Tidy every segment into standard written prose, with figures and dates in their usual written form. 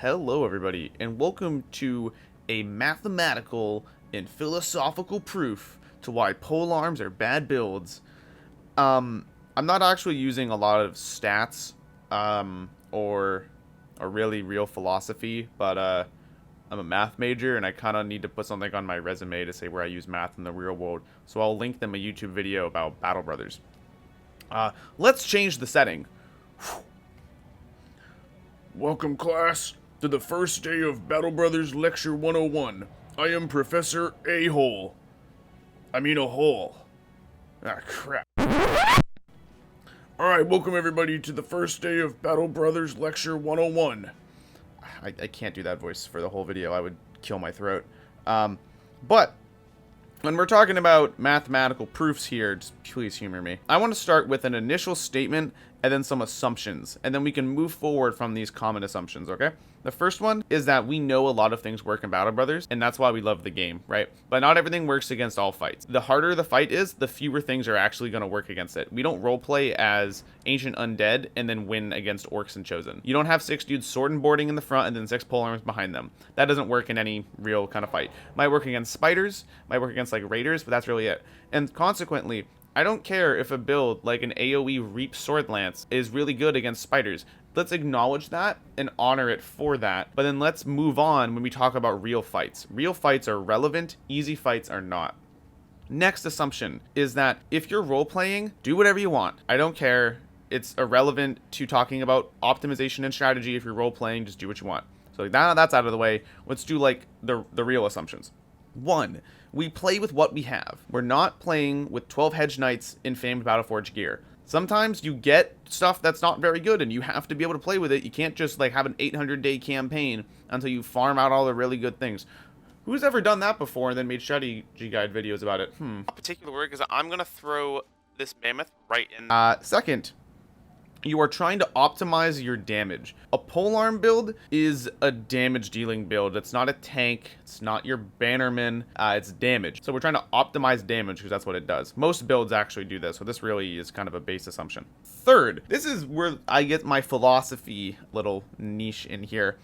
Hello everybody, and welcome to a mathematical and philosophical proof to why polearms are bad builds. I'm not actually using a lot of stats, or really real philosophy, but I'm a math major and I kind of need to put something on my resume to say where I use math in the real world, so I'll link them a YouTube video about Battle Brothers. Let's change the setting. Welcome, class, to the first day of Battle Brothers Lecture 101. I am Professor A-Hole. I mean a hole. Ah, crap. Alright, welcome everybody to the first day of Battle Brothers Lecture 101. I can't do that voice for the whole video. I would kill my throat. But when we're talking about mathematical proofs here, just please humor me. I want to start with an initial statement and then some assumptions, and then we can move forward from these common assumptions, okay? The first one is that we know a lot of things work in Battle Brothers, and that's why we love the game, right? But not everything works against all fights. The harder the fight is, the fewer things are actually going to work against it. We don't roleplay as Ancient Undead and then win against Orcs and Chosen. You don't have 6 dudes sword and boarding in the front and then 6 polearms behind them. That doesn't work in any real kind of fight. Might work against spiders, might work against like raiders, but that's really it. And consequently, I don't care if a build like an AoE Reap Swordlance is really good against spiders. Let's acknowledge that and honor it for that, but then let's move on when we talk about real fights. Real fights are relevant, easy fights are not. Next assumption is that if you're role-playing, do whatever you want. I don't care. It's irrelevant to talking about optimization and strategy. If you're role-playing, just do what you want. So now that's out of the way, let's do like the real assumptions. 1. We play with what we have. We're not playing with 12 Hedge Knights in famed Battleforge gear. Sometimes you get stuff that's not very good and you have to be able to play with it. You can't just like have an 800-day campaign until you farm out all the really good things. Who's ever done that before and then made strategy guide videos about it? A particular word, because I'm going to throw this mammoth right in. Second, you are trying to optimize your damage. A polearm build is a damage dealing build. It's not a tank. It's not your bannerman. It's damage. So we're trying to optimize damage because that's what it does. Most builds actually do this. So this really is kind of a base assumption. Third, this is where I get my philosophy little niche in here,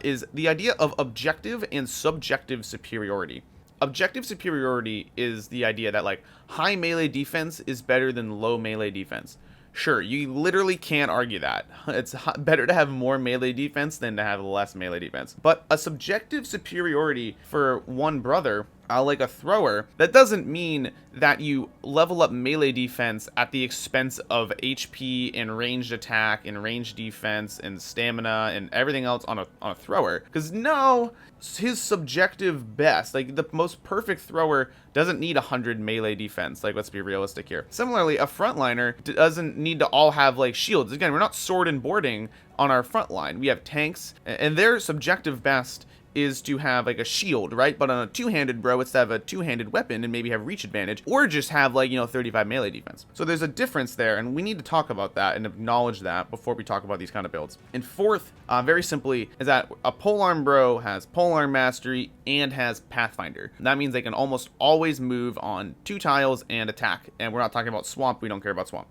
is the idea of objective and subjective superiority. Objective superiority is the idea that like high melee defense is better than low melee defense. Sure, you literally can't argue that. It's better to have more melee defense than to have less melee defense. But a subjective superiority for one brother, like a thrower, that doesn't mean that you level up melee defense at the expense of HP and ranged attack and ranged defense and stamina and everything else on a thrower. Because no, his subjective best, like the most perfect thrower doesn't need 100 melee defense. Like, let's be realistic here. Similarly, a frontliner doesn't need to all have like shields. Again, we're not sword and boarding on our front line. We have tanks, and their subjective best is to have like a shield, right? But on a two-handed bro, it's to have a two-handed weapon and maybe have reach advantage, or just have like, 35 melee defense. So there's a difference there, and we need to talk about that and acknowledge that before we talk about these kind of builds. And fourth, very simply, is that a polearm bro has polearm mastery and has pathfinder. That means they can almost always move on 2 tiles and attack. And we're not talking about swamp. We don't care about swamp.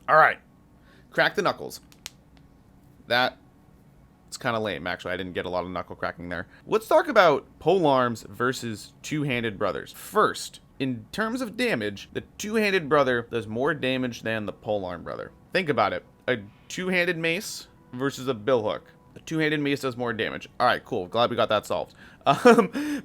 All right, crack the knuckles. It's kind of lame, actually. I didn't get a lot of knuckle cracking there. Let's talk about polearms versus two-handed brothers. First, in terms of damage, the two-handed brother does more damage than the polearm brother. Think about it. A two-handed mace versus a billhook. A two-handed mace does more damage. All right, cool. Glad we got that solved.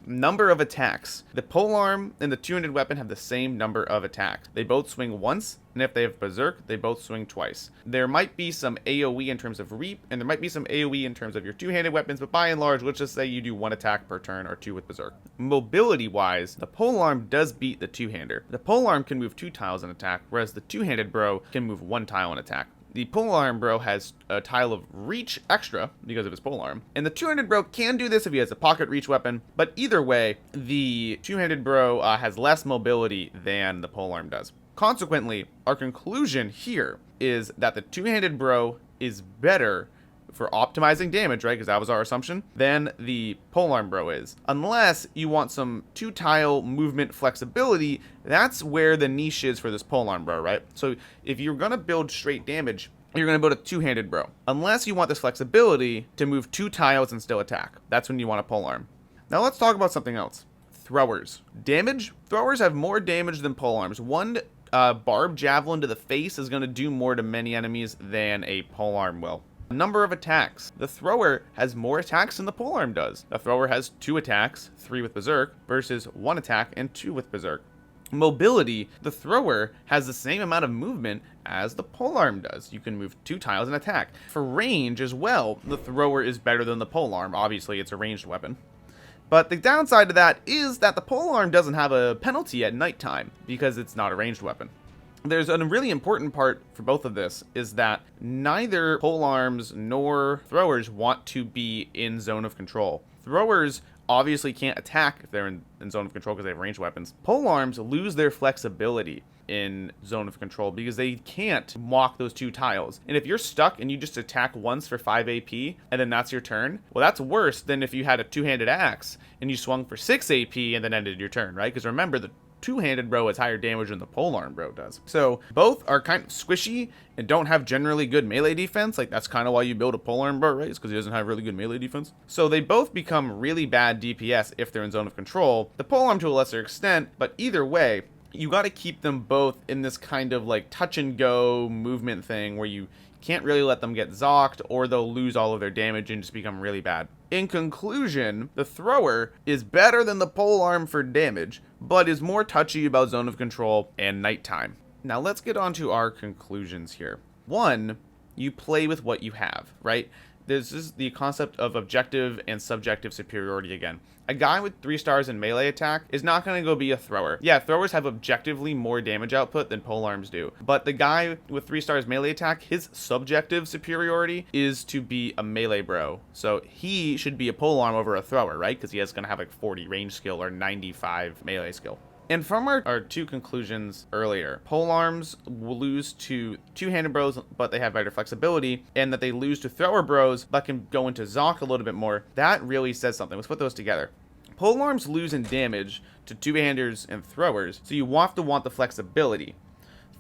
Number of attacks. The polearm and the two-handed weapon have the same number of attacks. They both swing once, and if they have berserk, they both swing twice. There might be some AoE in terms of reap, and there might be some AoE in terms of your two-handed weapons, but by and large, let's just say you do 1 attack per turn or 2 with berserk. Mobility-wise, the polearm does beat the two-hander. The polearm can move 2 tiles in attack, whereas the two-handed bro can move 1 tile in attack. The polearm bro has a tile of reach extra because of his polearm, and the two-handed bro can do this if he has a pocket reach weapon, but either way, the two-handed bro has less mobility than the polearm does. Consequently, our conclusion here is that the two-handed bro is better for optimizing damage, right, because that was our assumption, than the polearm bro is. Unless you want some 2-tile movement flexibility, that's where the niche is for this polearm bro, right? So if you're going to build straight damage, you're going to build a two-handed bro. Unless you want this flexibility to move 2 tiles and still attack. That's when you want a polearm. Now let's talk about something else. Throwers. Damage. Throwers have more damage than polearms. One barbed javelin to the face is going to do more to many enemies than a polearm will. Number of attacks. The thrower has more attacks than the polearm does. The thrower has 2 attacks, 3 with berserk, versus 1 attack and 2 with berserk. Mobility. The thrower has the same amount of movement as the polearm does. You can move 2 tiles and attack. For range as well, the thrower is better than the polearm. Obviously, it's a ranged weapon. But the downside to that is that the polearm doesn't have a penalty at nighttime because it's not a ranged weapon. There's a really important part for both of this is that neither polearms nor throwers want to be in zone of control. Throwers obviously can't attack if they're in zone of control because they have ranged weapons. Polearms lose their flexibility in zone of control because they can't walk those 2 tiles. And if you're stuck and you just attack once for 5 AP and then that's your turn, well, that's worse than if you had a two-handed axe and you swung for 6 AP and then ended your turn, right? Because remember, the two-handed bro has higher damage than the polearm bro does. So both are kind of squishy and don't have generally good melee defense. Like, that's kind of why you build a polearm bro, right? It's because he doesn't have really good melee defense. So they both become really bad DPS if they're in zone of control. The polearm to a lesser extent, but either way, you got to keep them both in this kind of like touch and go movement thing where you can't really let them get zocked or they'll lose all of their damage and just become really bad. In conclusion, the thrower is better than the polearm for damage, but is more touchy about zone of control and nighttime. Now let's get on to our conclusions here. 1, you play with what you have, right? This is the concept of objective and subjective superiority again. A guy with 3 stars in melee attack is not going to go be a thrower. Yeah, throwers have objectively more damage output than polearms do. But the guy with 3 stars melee attack, his subjective superiority is to be a melee bro. So he should be a polearm over a thrower, right? Because he is going to have like 40 range skill or 95 melee skill. And from our 2 conclusions earlier, polearms will lose to two-handed bros, but they have better flexibility, and that they lose to thrower bros, but can go into Zoc a little bit more. That really says something. Let's put those together. Polearms lose in damage to two-handers and throwers, so you have to want the flexibility.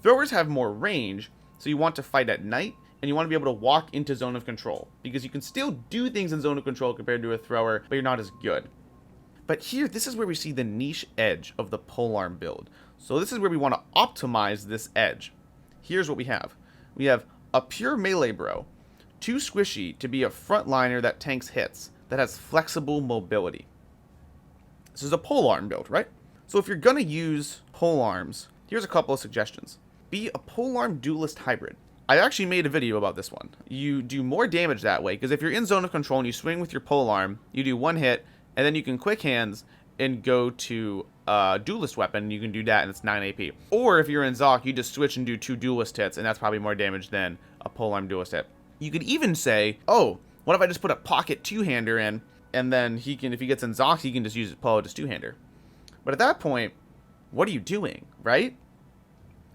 Throwers have more range, so you want to fight at night, and you want to be able to walk into zone of control, because you can still do things in zone of control compared to a thrower, but you're not as good. But here, this is where we see the niche edge of the polearm build. So this is where we want to optimize this edge. Here's what we have. We have a pure melee bro, too squishy to be a frontliner that tanks hits, that has flexible mobility. This is a polearm build, right? So if you're going to use polearms, here's a couple of suggestions. Be a polearm duelist hybrid. I actually made a video about this one. You do more damage that way, because if you're in zone of control and you swing with your polearm, you do 1 hit, and then you can quick hands and go to a duelist weapon. You can do that and it's 9 AP. Or if you're in Zoc, you just switch and do 2 duelist hits, and that's probably more damage than a polearm duelist hit. You could even say, oh, what if I just put a pocket two-hander in, and then he can, if he gets in Zoc, he can just use Polo as two-hander. But at that point, what are you doing, right?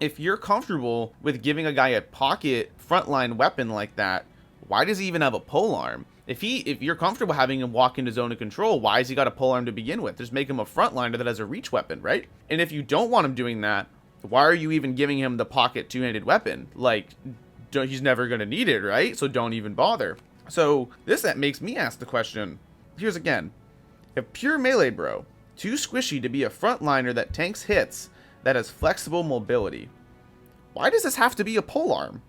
If you're comfortable with giving a guy a pocket frontline weapon like that, why does he even have a polearm? If you're comfortable having him walk into zone of control, why has he got a polearm to begin with? Just make him a frontliner that has a reach weapon, right? And if you don't want him doing that, why are you even giving him the pocket two-handed weapon? Like, he's never going to need it, right? So don't even bother. So that makes me ask the question. Here's again. A pure melee bro, too squishy to be a frontliner that tanks hits, that has flexible mobility. Why does this have to be a polearm?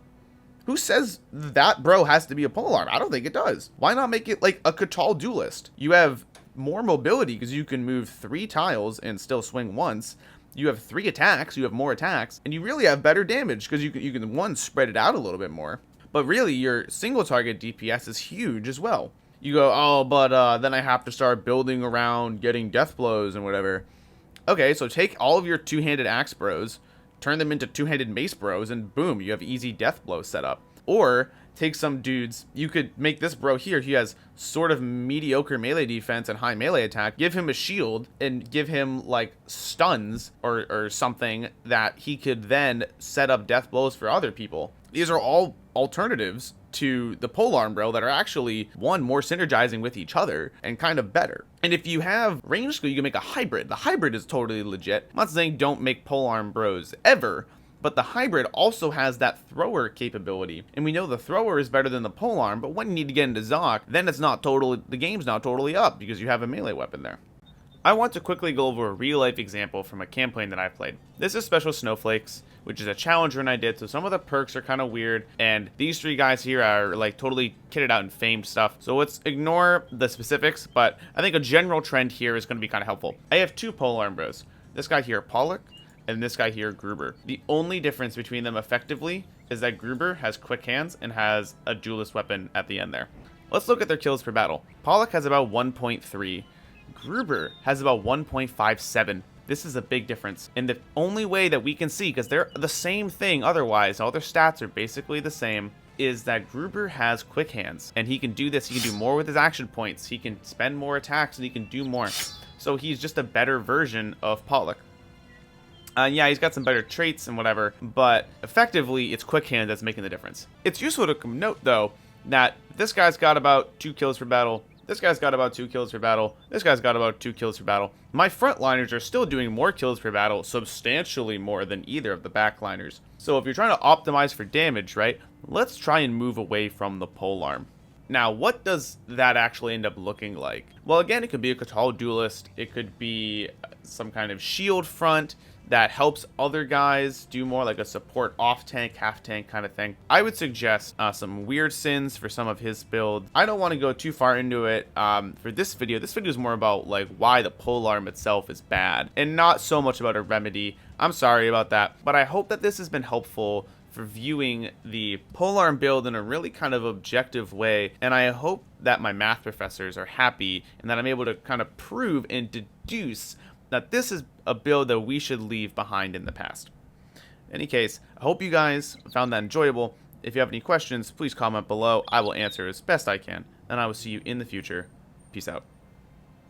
Who says that bro has to be a polearm? I don't think it does. Why not make it like a Catal duelist? You have more mobility because you can move 3 tiles and still swing once. You have 3 attacks, you have more attacks, and you really have better damage because you can one, spread it out a little bit more. But really, your single target DPS is huge as well. You go, oh, but then I have to start building around getting death blows and whatever. Okay, so take all of your two-handed axe bros, turn them into two-handed mace bros, and boom, you have easy death blow set up. Or take some dudes, you could make this bro here, he has sort of mediocre melee defense and high melee attack, give him a shield and give him like stuns or something that he could then set up death blows for other people. These are all alternatives to the polearm bro that are actually, one, more synergizing with each other and kind of better. And if you have range skill, you can make a hybrid. The hybrid is totally legit. I'm not saying don't make polearm bros ever, But the hybrid also has that thrower capability, and we know the thrower is better than the polearm, but when you need to get into Zoc, then the game's not totally up because you have a melee weapon there. I want to quickly go over a real-life example from a campaign that I've played. This is Special Snowflakes, which is a challenge run I did, so some of the perks are kind of weird, and these three guys here are like totally kitted out in famed stuff, so let's ignore the specifics, but I think a general trend here is going to be kind of helpful. I have two polearm bros. This guy here, Pollock, and this guy here, Gruber. The only difference between them effectively is that Gruber has quick hands and has a duelist weapon at the end there. Let's look at their kills per battle. Pollock has about 1.3. Gruber has about 1.57. This is a big difference. And the only way that we can see, because they're the same thing otherwise, all their stats are basically the same, is that Gruber has quick hands. And he can do this, he can do more with his action points, he can spend more attacks, and he can do more. So he's just a better version of Pollock. Yeah, he's got some better traits and whatever, but effectively, it's quick hand that's making the difference. It's useful to note, though, that this guy's got about 2 kills per battle, this guy's got about 2 kills per battle, this guy's got about 2 kills per battle. My frontliners are still doing more kills per battle, substantially more than either of the backliners. So if you're trying to optimize for damage, right, let's try and move away from the polearm. Now, what does that actually end up looking like? Well, again, it could be a Catal duelist, it could be some kind of shield front that helps other guys do more, like a support off-tank, half-tank kind of thing. I would suggest some weird sins for some of his builds. I don't want to go too far into it for this video. This video is more about like why the polearm itself is bad, and not so much about a remedy. I'm sorry about that, but I hope that this has been helpful for viewing the polearm build in a really kind of objective way, and I hope that my math professors are happy and that I'm able to kind of prove and deduce that this is a build that we should leave behind in the past. In any case, I hope you guys found that enjoyable. If you have any questions, please comment below. I will answer as best I can, and I will see you in the future. Peace out.